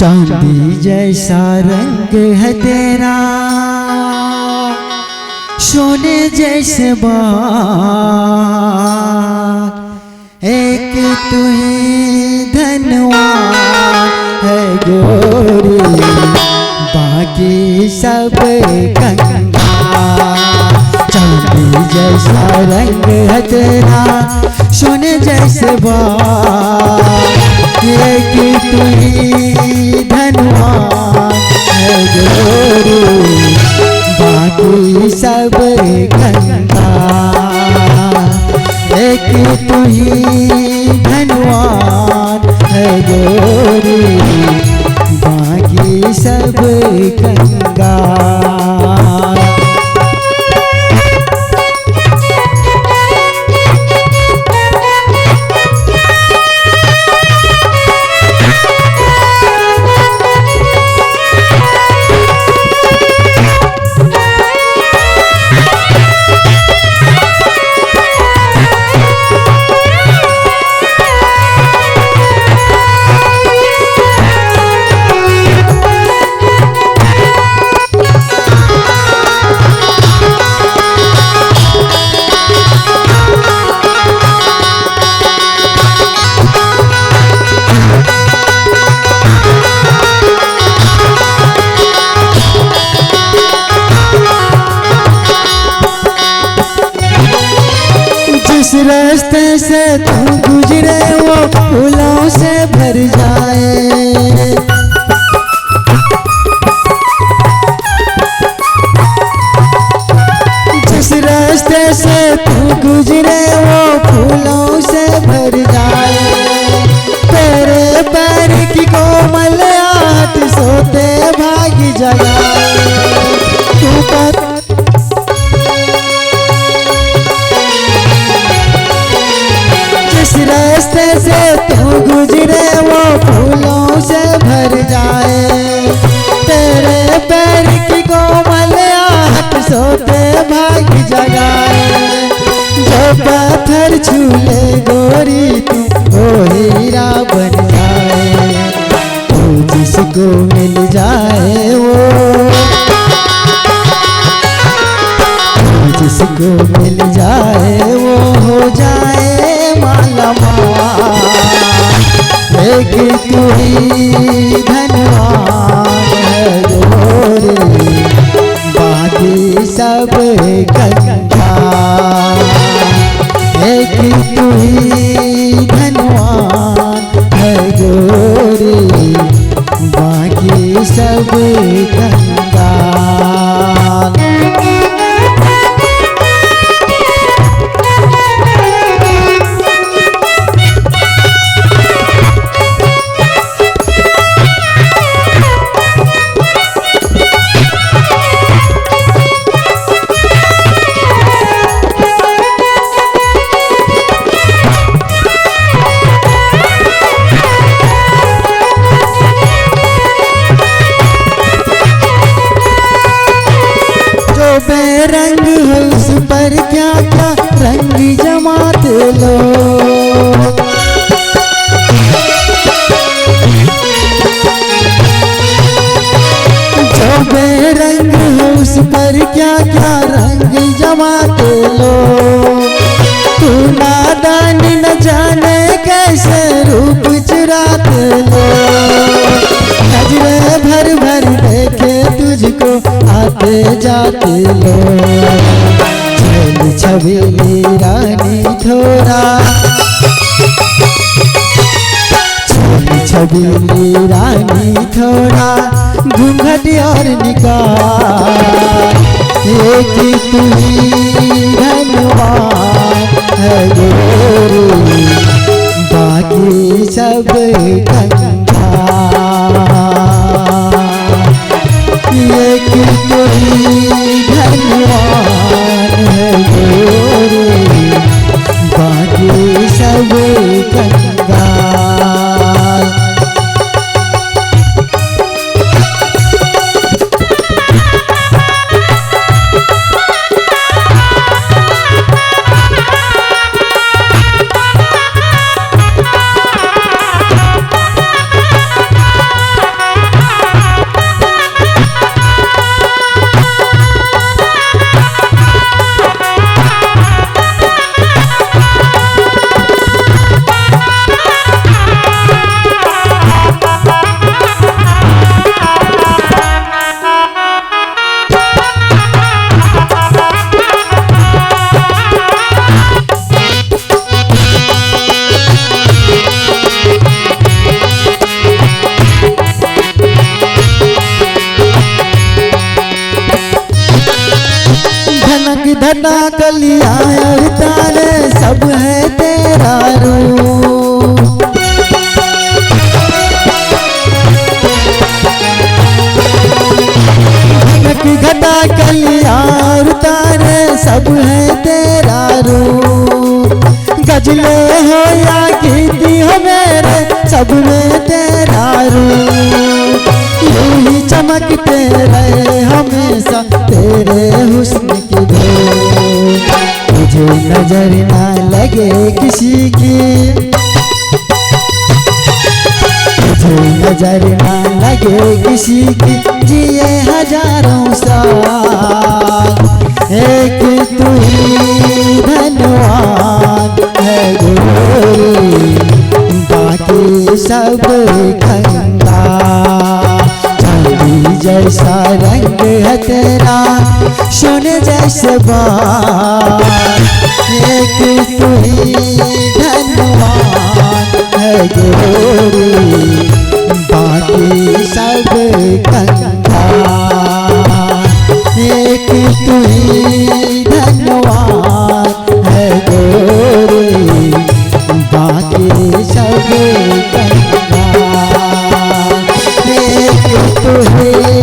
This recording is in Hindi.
चांदी जैसा रंग है तेरा, सोने जैसे बाल, एक तू ही धनवान है गोरी, बाकी सब कंगाल। चांदी जैसा रंग है तेरा, सोने जैसे बाल, एक तू ही धनवान है गोरी, बाकी सब कंगाल। एक तू ही धनवान है गोरी, बाकी सब कंगाल। जिस रास्ते से तू गुजरे वो फूलों से भर जाए, जिस रास्ते से तू गुजरे वो फूलों से भर जाए। तेरे पैर की कोमल आट सोते भाग जगाए। तू जिस रास्ते से तू गुजरे वो फूलों से भर जाए। तेरे पैर की कोमल आट सोते भाग जगाए। जो पत्थर छूले गोरी तू वो हीरा बन जाए। तू जिसको मिल जाए वो, जिसको मिल जाए वो हो जाए माला माल। एक तू ही धनवान है गोरी, बाकी सब कंगाल। एक तू ही धनवान है गोरी, बाकी सब कंगाल। बेरंग है उस पर क्या क्या रंग जमाते लो। जो बेरंग है उस पर क्या क्या रंग जमाते लो। तू नादान न जाने कैसे रूप चुराते लो। नजरे भर भर देखे तुझको आते जाते लो। छल छबीली रानी थोड़ा, छल छबीली रानी थोड़ा घूंघट और निकाल। एक तू ही धनवान है गोरी, बाकी सब कंगाल। एक तू ही धनवान है गोरी, बाकी सब कंगाल। घटा कलिया अवतार सब है तेरा रूप। घटा कलिया अवतार सब है तेरा रूप। गजले हो या गीती हो मेरे सब में तेरा रूप। यूं ही चमकते रहे हमेशा तेरे हुस्न की धूप। तुझे नजर ना लगे किसी की, तुझे नजर ना लगे किसी की, जिए हजारों साल। एक तू ही धनवान है गोरी, बाकी सब कंगाल। चांदी जैसा रंग है तेरा, सोने जैसे बाल। एक तू ही धनवान है गोरी, बाकी सब कंगाल। एक तू ही धनवान है गोरी, बाकी सब कंगाल। एक तू ही